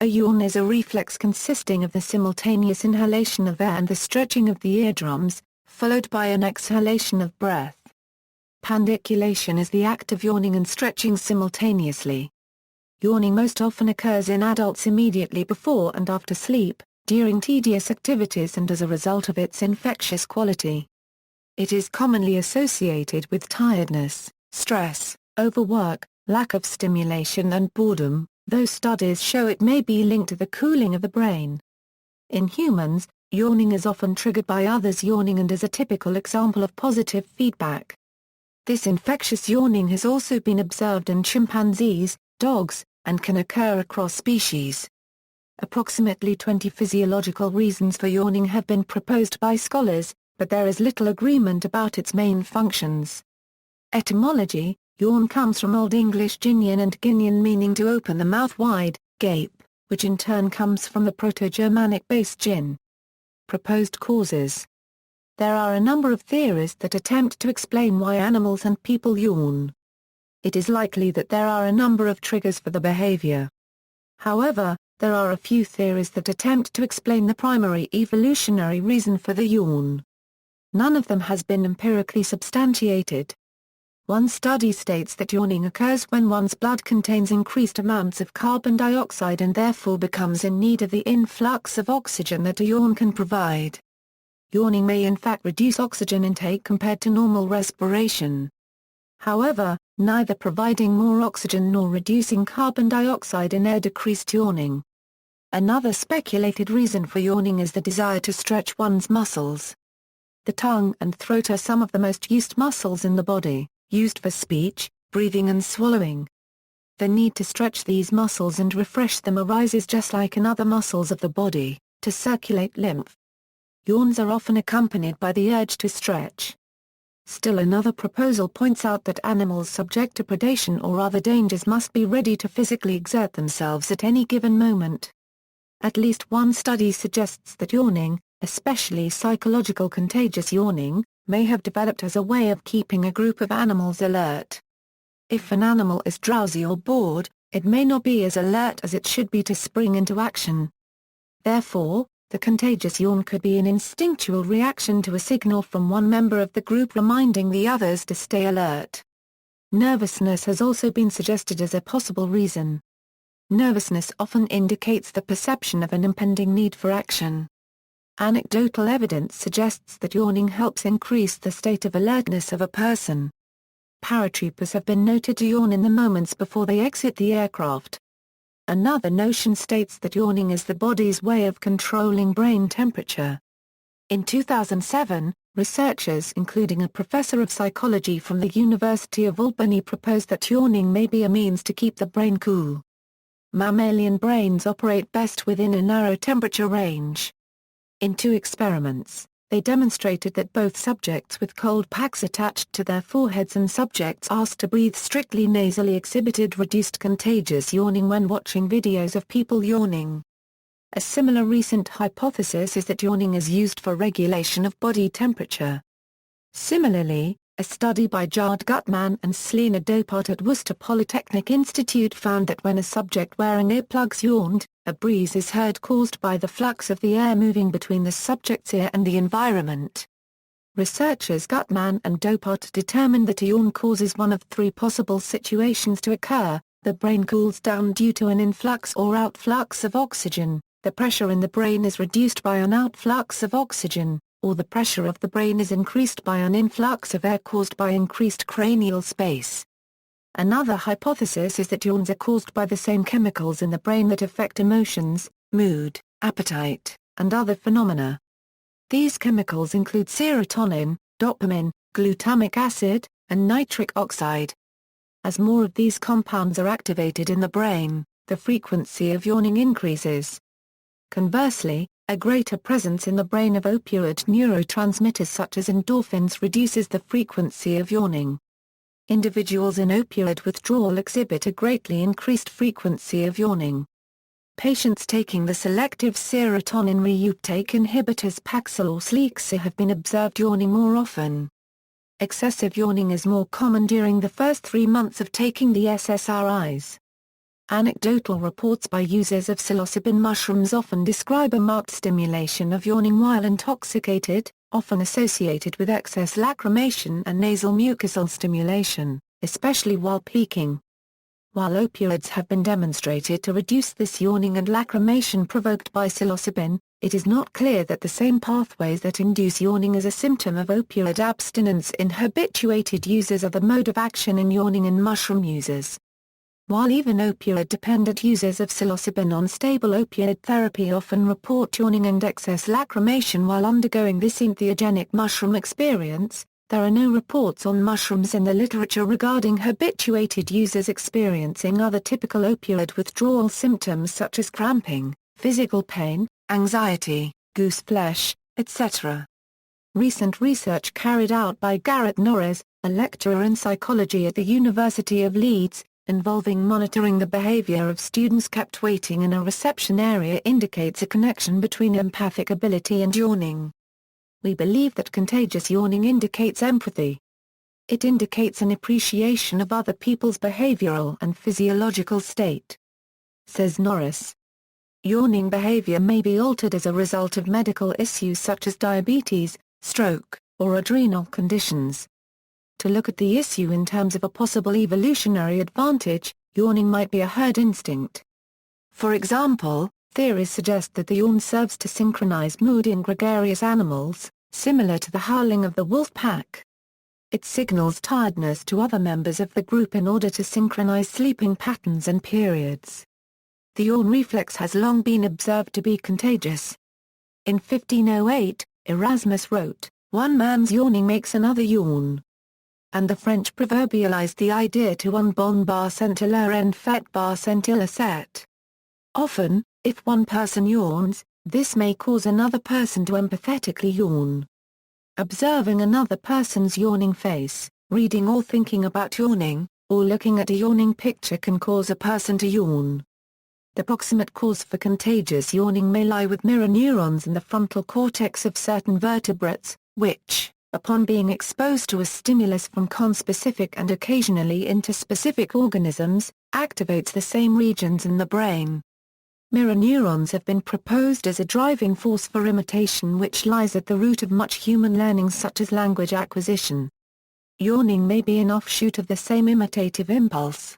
A yawn is a reflex consisting of the simultaneous inhalation of air and the stretching of the eardrums, followed by an exhalation of breath. Pandiculation is the act of yawning and stretching simultaneously. Yawning most often occurs in adults immediately before and after sleep, during tedious activities and as a result of its infectious quality. It is commonly associated with tiredness, stress, overwork, lack of stimulation and boredom, though studies show it may be linked to the cooling of the brain. In humans, yawning is often triggered by others yawning and is a typical example of positive feedback. This infectious yawning has also been observed in chimpanzees, dogs, and can occur across species. Approximately 20 physiological reasons for yawning have been proposed by scholars, but there is little agreement about its main functions. Etymology: yawn comes from Old English Ginian and Guinean meaning to open the mouth wide, gape, which in turn comes from the Proto-Germanic base gin. Proposed causes. There are a number of theories that attempt to explain why animals and people yawn. It is likely that there are a number of triggers for the behavior. However, there are a few theories that attempt to explain the primary evolutionary reason for the yawn. None of them has been empirically substantiated. One study states that yawning occurs when one's blood contains increased amounts of carbon dioxide and therefore becomes in need of the influx of oxygen that a yawn can provide. Yawning may in fact reduce oxygen intake compared to normal respiration. However, neither providing more oxygen nor reducing carbon dioxide in air decreased yawning. Another speculated reason for yawning is the desire to stretch one's muscles. The tongue and throat are some of the most used muscles in the body, used for speech, breathing and swallowing. The need to stretch these muscles and refresh them arises just like in other muscles of the body, to circulate lymph. Yawns are often accompanied by the urge to stretch. Still another proposal points out that animals subject to predation or other dangers must be ready to physically exert themselves at any given moment. At least one study suggests that yawning, especially psychological contagious yawning, may have developed as a way of keeping a group of animals alert. If an animal is drowsy or bored, it may not be as alert as it should be to spring into action. Therefore, the contagious yawn could be an instinctual reaction to a signal from one member of the group reminding the others to stay alert. Nervousness has also been suggested as a possible reason. Nervousness often indicates the perception of an impending need for action. Anecdotal evidence suggests that yawning helps increase the state of alertness of a person. Paratroopers have been noted to yawn in the moments before they exit the aircraft. Another notion states that yawning is the body's way of controlling brain temperature. In 2007, researchers including a professor of psychology from the University of Albany proposed that yawning may be a means to keep the brain cool. Mammalian brains operate best within a narrow temperature range. In 2 experiments, they demonstrated that both subjects with cold packs attached to their foreheads and subjects asked to breathe strictly nasally exhibited reduced contagious yawning when watching videos of people yawning. A similar recent hypothesis is that yawning is used for regulation of body temperature. Similarly, a study by Jard Gutman and Selena Dopart at Worcester Polytechnic Institute found that when a subject wearing earplugs yawned, a breeze is heard caused by the flux of the air moving between the subject's ear and the environment. Researchers Gutman and Dopart determined that a yawn causes one of 3 possible situations to occur: the brain cools down due to an influx or outflux of oxygen, the pressure in the brain is reduced by an outflux of oxygen, or the pressure of the brain is increased by an influx of air caused by increased cranial space. Another hypothesis is that yawns are caused by the same chemicals in the brain that affect emotions, mood, appetite, and other phenomena. These chemicals include serotonin, dopamine, glutamic acid, and nitric oxide. As more of these compounds are activated in the brain, the frequency of yawning increases. Conversely, a greater presence in the brain of opioid neurotransmitters such as endorphins reduces the frequency of yawning. Individuals in opioid withdrawal exhibit a greatly increased frequency of yawning. Patients taking the selective serotonin reuptake inhibitors Paxil or Celexa have been observed yawning more often. Excessive yawning is more common during the first 3 months of taking the SSRIs. Anecdotal reports by users of psilocybin mushrooms often describe a marked stimulation of yawning while intoxicated, often associated with excess lacrimation and nasal mucosal stimulation, especially while peaking. While opioids have been demonstrated to reduce this yawning and lacrimation provoked by psilocybin, it is not clear that the same pathways that induce yawning as a symptom of opioid abstinence in habituated users are the mode of action in yawning in mushroom users. While even opioid-dependent users of psilocybin on stable opioid therapy often report yawning and excess lacrimation while undergoing this entheogenic mushroom experience, there are no reports on mushrooms in the literature regarding habituated users experiencing other typical opioid withdrawal symptoms such as cramping, physical pain, anxiety, goose flesh, etc. Recent research carried out by Garrett Norris, a lecturer in psychology at the University of Leeds, involving monitoring the behavior of students kept waiting in a reception area indicates a connection between empathic ability and yawning. We believe that contagious yawning indicates empathy. It indicates an appreciation of other people's behavioral and physiological state. Says Norris. Yawning behavior may be altered as a result of medical issues such as diabetes, stroke, or adrenal conditions. To look at the issue in terms of a possible evolutionary advantage, yawning might be a herd instinct. For example, theories suggest that the yawn serves to synchronize mood in gregarious animals, similar to the howling of the wolf pack. It signals tiredness to other members of the group in order to synchronize sleeping patterns and periods. The yawn reflex has long been observed to be contagious. In 1508, Erasmus wrote, "One man's yawning makes another yawn." And the French proverbialized the idea to un bon bar sentir en fait bar sentir la set. Often, if one person yawns, this may cause another person to empathetically yawn. Observing another person's yawning face, reading or thinking about yawning, or looking at a yawning picture can cause a person to yawn. The proximate cause for contagious yawning may lie with mirror neurons in the frontal cortex of certain vertebrates, which, upon being exposed to a stimulus from conspecific and occasionally interspecific organisms, activates the same regions in the brain. Mirror neurons have been proposed as a driving force for imitation which lies at the root of much human learning such as language acquisition. Yawning may be an offshoot of the same imitative impulse.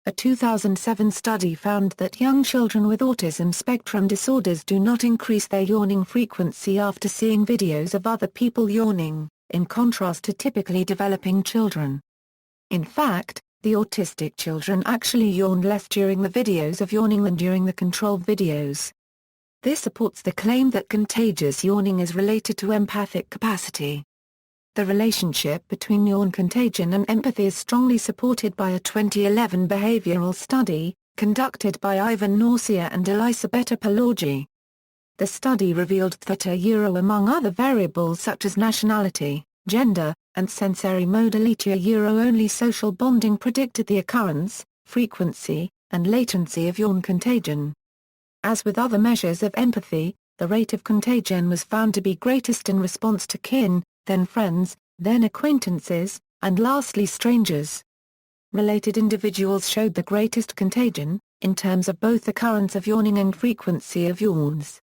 A 2007 study found that young children with autism spectrum disorders do not increase their yawning frequency after seeing videos of other people yawning, in contrast to typically developing children. In fact, the autistic children actually yawned less during the videos of yawning than during the controlled videos. This supports the claim that contagious yawning is related to empathic capacity. The relationship between yawn contagion and empathy is strongly supported by a 2011 behavioral study, conducted by Ivan Norcia and Elisabetta Palorgi. The study revealed that among other variables such as nationality, gender, and sensory modality only social bonding predicted the occurrence, frequency, and latency of yawn contagion. As with other measures of empathy, the rate of contagion was found to be greatest in response to kin, then friends, then acquaintances, and lastly strangers. Related individuals showed the greatest contagion, in terms of both occurrence of yawning and frequency of yawns.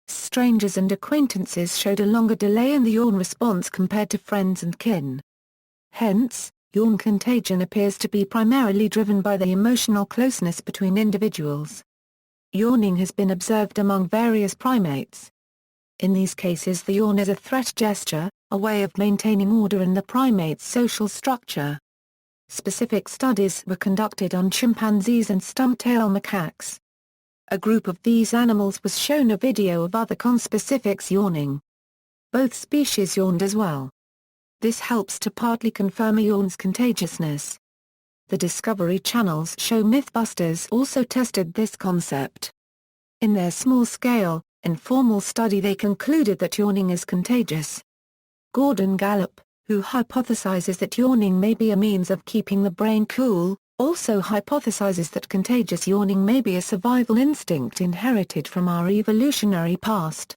Strangers and acquaintances showed a longer delay in the yawn response compared to friends and kin. Hence, yawn contagion appears to be primarily driven by the emotional closeness between individuals. Yawning has been observed among various primates. In these cases the yawn is a threat gesture, a way of maintaining order in the primate's social structure. Specific studies were conducted on chimpanzees and stump-tail macaques. A group of these animals was shown a video of other conspecifics yawning. Both species yawned as well. This helps to partly confirm a yawn's contagiousness. The Discovery Channel's show Mythbusters also tested this concept. In their small-scale, informal study they concluded that yawning is contagious. Gordon Gallup, who hypothesizes that yawning may be a means of keeping the brain cool, also hypothesizes that contagious yawning may be a survival instinct inherited from our evolutionary past.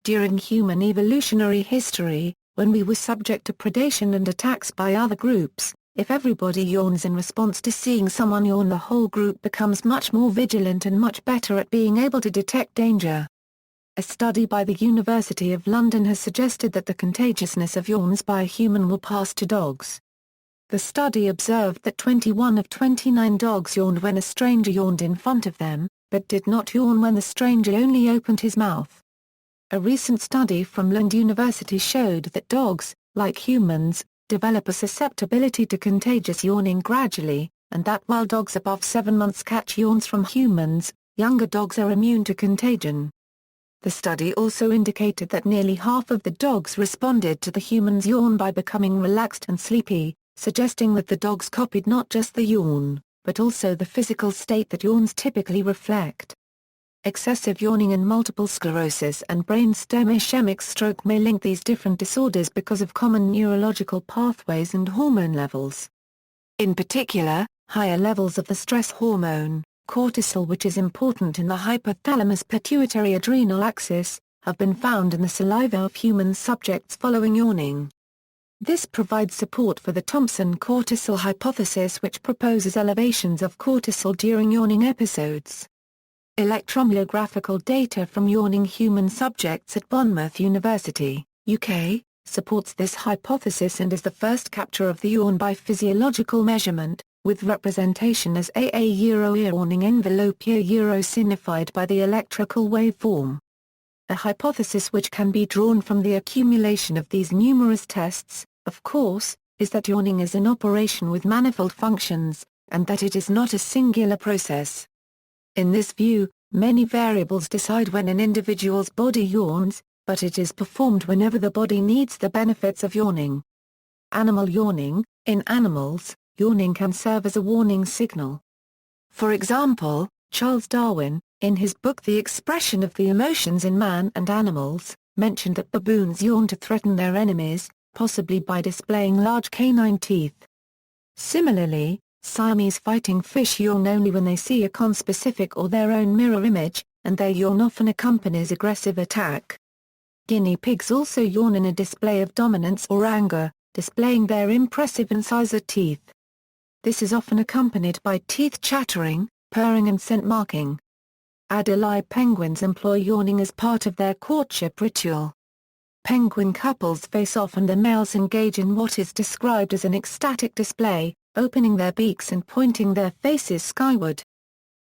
During human evolutionary history, when we were subject to predation and attacks by other groups, if everybody yawns in response to seeing someone yawn, the whole group becomes much more vigilant and much better at being able to detect danger. A study by the University of London has suggested that the contagiousness of yawns by a human will pass to dogs. The study observed that 21 of 29 dogs yawned when a stranger yawned in front of them, but did not yawn when the stranger only opened his mouth. A recent study from Lund University showed that dogs, like humans, develop a susceptibility to contagious yawning gradually, and that while dogs above 7 months catch yawns from humans, younger dogs are immune to contagion. The study also indicated that nearly half of the dogs responded to the human's yawn by becoming relaxed and sleepy, suggesting that the dogs copied not just the yawn, but also the physical state that yawns typically reflect. Excessive yawning and multiple sclerosis and brainstem ischemic stroke may link these different disorders because of common neurological pathways and hormone levels. In particular, higher levels of the stress hormone, cortisol, which is important in the hypothalamus-pituitary-adrenal axis, have been found in the saliva of human subjects following yawning. This provides support for the Thompson-cortisol hypothesis, which proposes elevations of cortisol during yawning episodes. Electromyographical data from yawning human subjects at Bournemouth University, UK, supports this hypothesis and is the first capture of the yawn by physiological measurement, with representation as AA-yawning envelope signified by the electrical waveform. A hypothesis which can be drawn from the accumulation of these numerous tests, of course, is that yawning is an operation with manifold functions, and that it is not a singular process. In this view, many variables decide when an individual's body yawns, but it is performed whenever the body needs the benefits of yawning. Animal yawning: in animals, yawning can serve as a warning signal. For example, Charles Darwin, in his book The Expression of the Emotions in Man and Animals, mentioned that baboons yawn to threaten their enemies, possibly by displaying large canine teeth. Similarly, Siamese fighting fish yawn only when they see a conspecific or their own mirror image, and their yawn often accompanies aggressive attack. Guinea pigs also yawn in a display of dominance or anger, displaying their impressive incisor teeth. This is often accompanied by teeth chattering, purring and scent marking. Adelie penguins employ yawning as part of their courtship ritual. Penguin couples face off and the males engage in what is described as an ecstatic display, opening their beaks and pointing their faces skyward.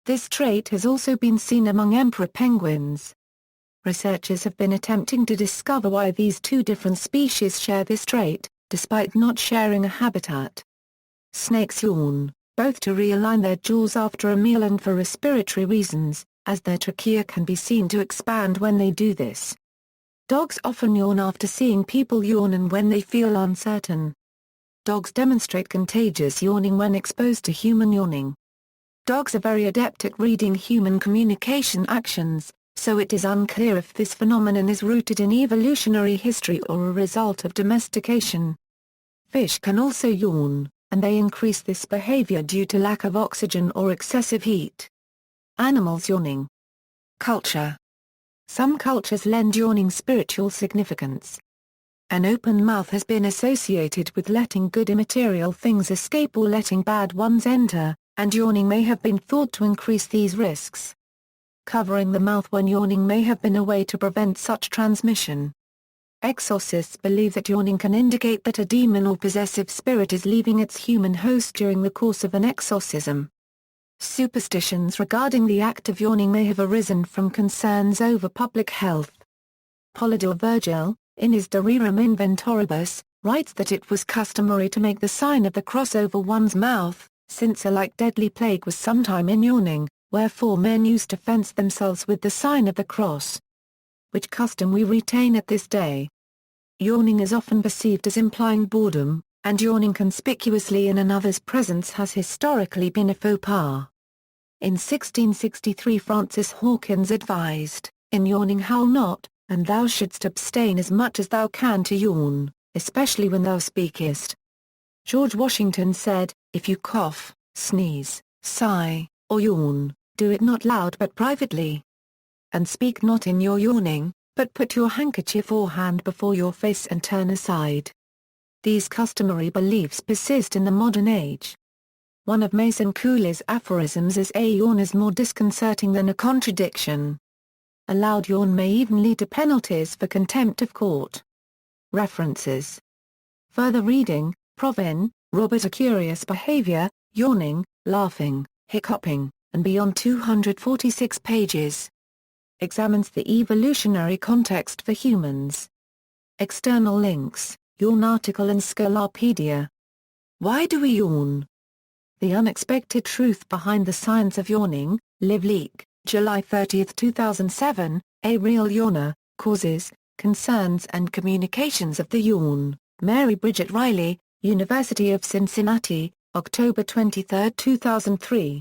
This trait has also been seen among emperor penguins. Researchers have been attempting to discover why these two different species share this trait, despite not sharing a habitat. Snakes yawn, both to realign their jaws after a meal and for respiratory reasons, as their trachea can be seen to expand when they do this. Dogs often yawn after seeing people yawn and when they feel uncertain. Dogs demonstrate contagious yawning when exposed to human yawning. Dogs are very adept at reading human communication actions, so it is unclear if this phenomenon is rooted in evolutionary history or a result of domestication. Fish can also yawn, and they increase this behavior due to lack of oxygen or excessive heat. Animals yawning. Culture. Some cultures lend yawning spiritual significance. An open mouth has been associated with letting good immaterial things escape or letting bad ones enter, and yawning may have been thought to increase these risks. Covering the mouth when yawning may have been a way to prevent such transmission. Exorcists believe that yawning can indicate that a demon or possessive spirit is leaving its human host during the course of an exorcism. Superstitions regarding the act of yawning may have arisen from concerns over public health. Polydore Virgil, in his De Rerum Inventoribus, writes that it was customary to make the sign of the cross over one's mouth, since a like deadly plague was sometime in yawning, wherefore men used to fence themselves with the sign of the cross. Which custom we retain at this day. Yawning is often perceived as implying boredom, and yawning conspicuously in another's presence has historically been a faux pas. In 1663 Francis Hawkins advised, "In yawning howl not, and thou shouldst abstain as much as thou can to yawn, especially when thou speakest." George Washington said, "If you cough, sneeze, sigh, or yawn, do it not loud but privately. And speak not in your yawning, but put your handkerchief or hand before your face and turn aside." These customary beliefs persist in the modern age. One of Mason Cooley's aphorisms is a yawn is more disconcerting than a contradiction. A loud yawn may even lead to penalties for contempt of court. References. Further reading, Provin, Robert. A Curious Behavior, Yawning, Laughing, Hiccuping, and Beyond. 246 pages. Examines the evolutionary context for humans. External links, Yawn article and Scholarpedia. Why do we yawn? The Unexpected Truth Behind the Science of Yawning, Live Leak, July 30, 2007, A Real Yawner, Causes, Concerns and Communications of the Yawn, Mary Bridget Riley, University of Cincinnati, October 23, 2003.